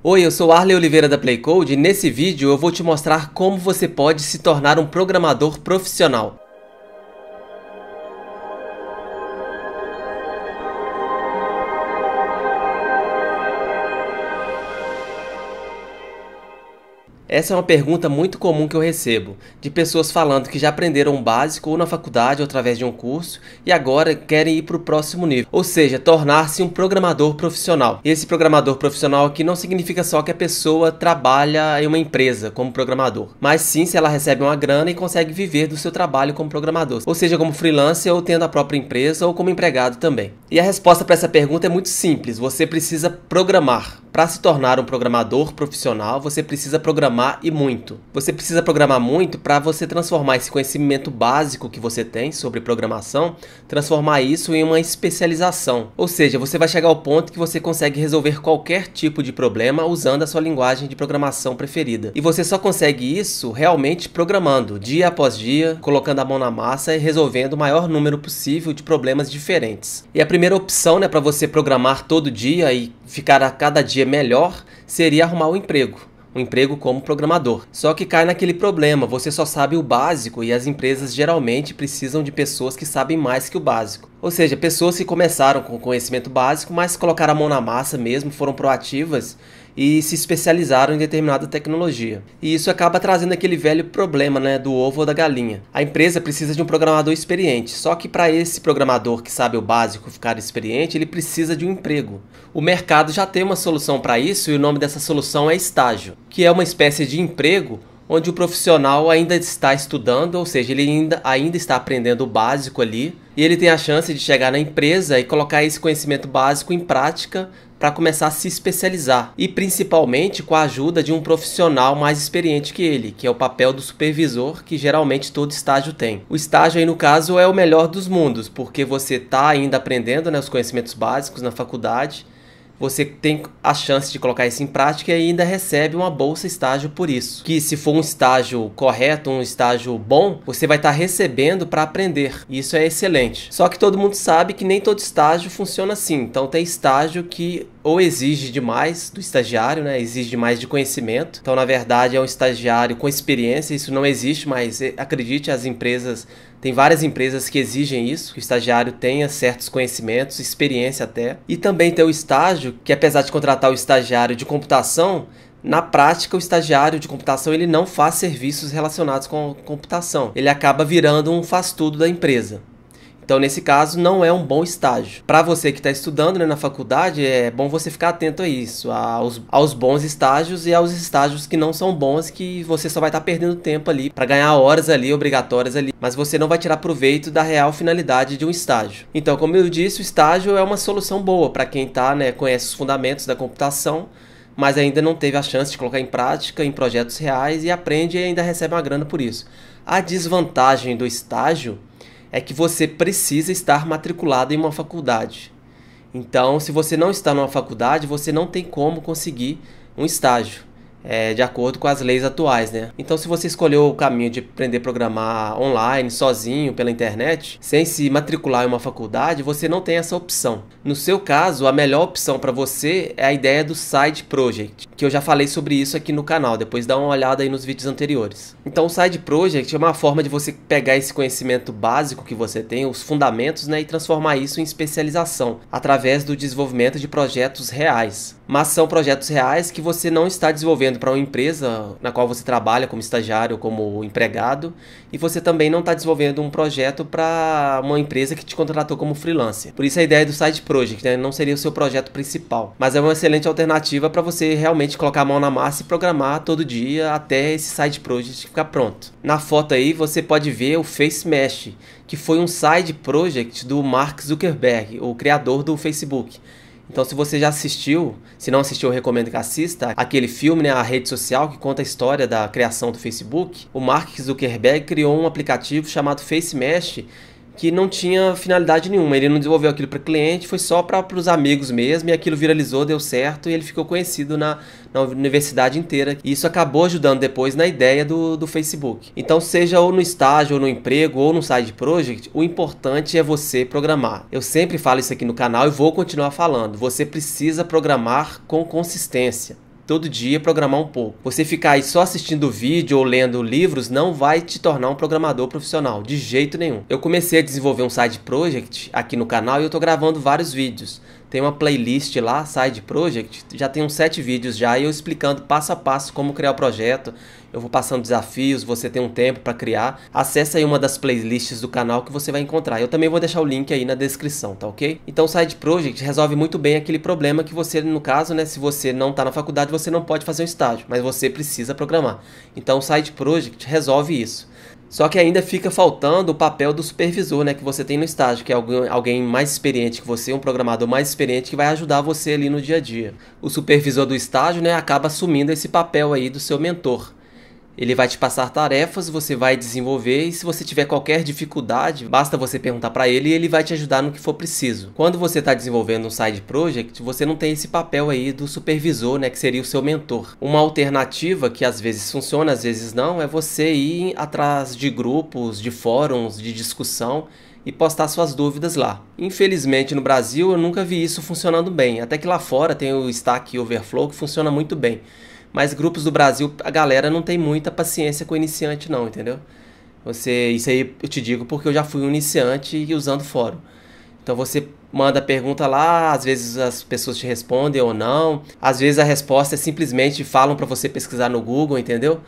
Oi, eu sou Arley Oliveira da Playcode e nesse vídeo eu vou te mostrar como você pode se tornar um programador profissional. Essa é uma pergunta muito comum que eu recebo, de pessoas falando que já aprenderam o básico ou na faculdade ou através de um curso e agora querem ir para o próximo nível, ou seja, tornar-se um programador profissional. E esse programador profissional aqui não significa só que a pessoa trabalha em uma empresa como programador, mas sim se ela recebe uma grana e consegue viver do seu trabalho como programador, ou seja, como freelancer ou tendo a própria empresa ou como empregado também. E a resposta para essa pergunta é muito simples, você precisa programar. Para se tornar um programador profissional, você precisa programar e muito. Você precisa programar muito para você transformar esse conhecimento básico que você tem sobre programação, transformar isso em uma especialização. Ou seja, você vai chegar ao ponto que você consegue resolver qualquer tipo de problema usando a sua linguagem de programação preferida. E você só consegue isso realmente programando, dia após dia, colocando a mão na massa e resolvendo o maior número possível de problemas diferentes. E a primeira opção, para você programar todo dia e ficar a cada dia melhor seria arrumar um emprego como programador. Só que cai naquele problema, você só sabe o básico e as empresas geralmente precisam de pessoas que sabem mais que o básico. Ou seja, pessoas que começaram com conhecimento básico, mas colocaram a mão na massa mesmo, foram proativas e se especializaram em determinada tecnologia. E isso acaba trazendo aquele velho problema, do ovo ou da galinha. A empresa precisa de um programador experiente, só que para esse programador que sabe o básico ficar experiente, ele precisa de um emprego. O mercado já tem uma solução para isso e o nome dessa solução é estágio, que é uma espécie de emprego onde o profissional ainda está estudando, ou seja, ele ainda está aprendendo o básico ali, e ele tem a chance de chegar na empresa e colocar esse conhecimento básico em prática para começar a se especializar, e principalmente com a ajuda de um profissional mais experiente que ele, que é o papel do supervisor que geralmente todo estágio tem. O estágio aí no caso é o melhor dos mundos, porque você está ainda aprendendo os conhecimentos básicos na faculdade, você tem a chance de colocar isso em prática e ainda recebe uma bolsa estágio por isso. Que se for um estágio correto, um estágio bom, você vai estar recebendo para aprender. Isso é excelente. Só que todo mundo sabe que nem todo estágio funciona assim. Então tem estágio que ou exige demais do estagiário, exige demais de conhecimento. Então na verdade é um estagiário com experiência, isso não existe, mas acredite, tem várias empresas que exigem isso, que o estagiário tenha certos conhecimentos, experiência até. E também tem o estágio, que apesar de contratar o estagiário de computação, na prática o estagiário de computação ele não faz serviços relacionados com computação. Ele acaba virando um faz-tudo da empresa. Então, nesse caso, não é um bom estágio. Para você que está estudando na faculdade, é bom você ficar atento a isso, aos bons estágios e aos estágios que não são bons, que você só vai estar perdendo tempo ali para ganhar horas ali, obrigatórias ali, mas você não vai tirar proveito da real finalidade de um estágio. Então, como eu disse, o estágio é uma solução boa para quem conhece os fundamentos da computação, mas ainda não teve a chance de colocar em prática em projetos reais e aprende e ainda recebe uma grana por isso. A desvantagem do estágio é que você precisa estar matriculado em uma faculdade. Então, se você não está numa faculdade, você não tem como conseguir um estágio, de acordo com as leis atuais, Então, se você escolheu o caminho de aprender a programar online, sozinho, pela internet, sem se matricular em uma faculdade, você não tem essa opção. No seu caso, a melhor opção para você é a ideia do Side Project, que eu já falei sobre isso aqui no canal, depois dá uma olhada aí nos vídeos anteriores. Então, o Side Project é uma forma de você pegar esse conhecimento básico que você tem, os fundamentos, e transformar isso em especialização, através do desenvolvimento de projetos reais. Mas são projetos reais que você não está desenvolvendo para uma empresa na qual você trabalha como estagiário ou como empregado, e você também não está desenvolvendo um projeto para uma empresa que te contratou como freelancer. Por isso a ideia do Side Project, não seria o seu projeto principal, mas é uma excelente alternativa para você realmente colocar a mão na massa e programar todo dia até esse Side Project ficar pronto. Na foto aí você pode ver o Face Mesh, que foi um Side Project do Mark Zuckerberg, o criador do Facebook. Então, se você já assistiu, se não assistiu, eu recomendo que assista aquele filme, A Rede Social, que conta a história da criação do Facebook. O Mark Zuckerberg criou um aplicativo chamado Face Mesh, que não tinha finalidade nenhuma. Ele não desenvolveu aquilo para cliente, foi só para os amigos mesmo, e aquilo viralizou, deu certo, e ele ficou conhecido na universidade inteira. E isso acabou ajudando depois na ideia do Facebook. Então, seja ou no estágio, ou no emprego, ou no side project, o importante é você programar. Eu sempre falo isso aqui no canal e vou continuar falando. Você precisa programar com consistência. todo dia programar um pouco. Você ficar aí só assistindo vídeo ou lendo livros não vai te tornar um programador profissional, de jeito nenhum. Eu comecei a desenvolver um side project aqui no canal e eu tô gravando vários vídeos. Tem uma playlist lá, Side Project, já tem uns 7 vídeos já, e eu explicando passo a passo como criar o projeto. Eu vou passando desafios, você tem um tempo para criar. Acesse aí uma das playlists do canal que você vai encontrar. Eu também vou deixar o link aí na descrição, tá ok? Então o Side Project resolve muito bem aquele problema que você, no caso, né, se você não está na faculdade, você não pode fazer um estágio, mas você precisa programar. Então o Side Project resolve isso. Só que ainda fica faltando o papel do supervisor, né, que você tem no estágio, que é alguém mais experiente que você, um programador mais experiente que vai ajudar você ali no dia a dia. O supervisor do estágio, né, acaba assumindo esse papel aí do seu mentor. Ele vai te passar tarefas, você vai desenvolver e se você tiver qualquer dificuldade, basta você perguntar para ele e ele vai te ajudar no que for preciso. Quando você está desenvolvendo um side project, você não tem esse papel aí do supervisor, né, que seria o seu mentor. Uma alternativa que às vezes funciona, às vezes não, é você ir atrás de grupos, de fóruns, de discussão e postar suas dúvidas lá. Infelizmente no Brasil eu nunca vi isso funcionando bem, até que lá fora tem o Stack Overflow que funciona muito bem. Mas grupos do Brasil, a galera não tem muita paciência com o iniciante não, entendeu? Isso aí eu te digo porque eu já fui um iniciante e usando fórum. Então você manda pergunta lá, às vezes as pessoas te respondem ou não. Às vezes a resposta é simplesmente falam para você pesquisar no Google, entendeu?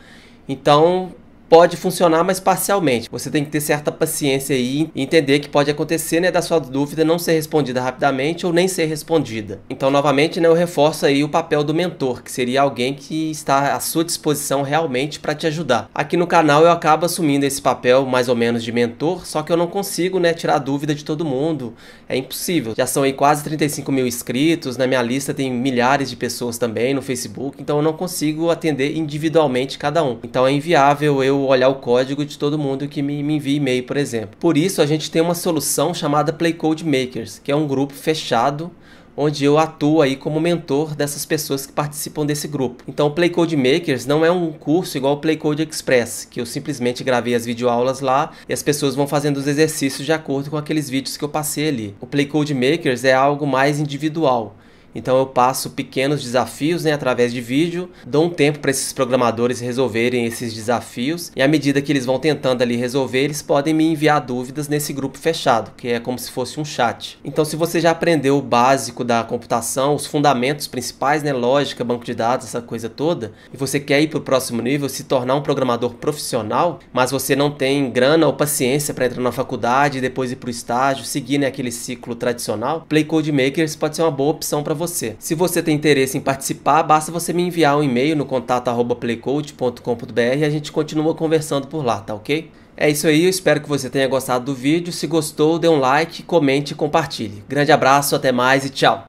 Então pode funcionar, mas parcialmente. Você tem que ter certa paciência aí e entender que pode acontecer, né, da sua dúvida não ser respondida rapidamente ou nem ser respondida. Então, novamente, né, eu reforço aí o papel do mentor, que seria alguém que está à sua disposição realmente para te ajudar. Aqui no canal eu acabo assumindo esse papel mais ou menos de mentor, só que eu não consigo, né, tirar a dúvida de todo mundo. É impossível. Já são aí quase 35 mil inscritos, na minha lista tem milhares de pessoas também no Facebook, então eu não consigo atender individualmente cada um. Então é inviável eu olhar o código de todo mundo que me envia e-mail, por exemplo. Por isso a gente tem uma solução chamada Play Code Makers, que é um grupo fechado onde eu atuo aí como mentor dessas pessoas que participam desse grupo. Então o Play Code Makers não é um curso igual o Play Code Express, que eu simplesmente gravei as videoaulas lá e as pessoas vão fazendo os exercícios de acordo com aqueles vídeos que eu passei ali. O Play Code Makers é algo mais individual. Então eu passo pequenos desafios, né, através de vídeo, dou um tempo para esses programadores resolverem esses desafios e à medida que eles vão tentando ali resolver, eles podem me enviar dúvidas nesse grupo fechado, que é como se fosse um chat. Então se você já aprendeu o básico da computação, os fundamentos principais, né, lógica, banco de dados, essa coisa toda, e você quer ir para o próximo nível, se tornar um programador profissional, mas você não tem grana ou paciência para entrar na faculdade e depois ir para o estágio, seguir, né, aquele ciclo tradicional, Play Code Makers pode ser uma boa opção para você. Se você tem interesse em participar, basta você me enviar um e-mail no contato@playcode.com.br e a gente continua conversando por lá, tá ok? É isso aí, eu espero que você tenha gostado do vídeo. Se gostou, dê um like, comente e compartilhe. Grande abraço, até mais e tchau!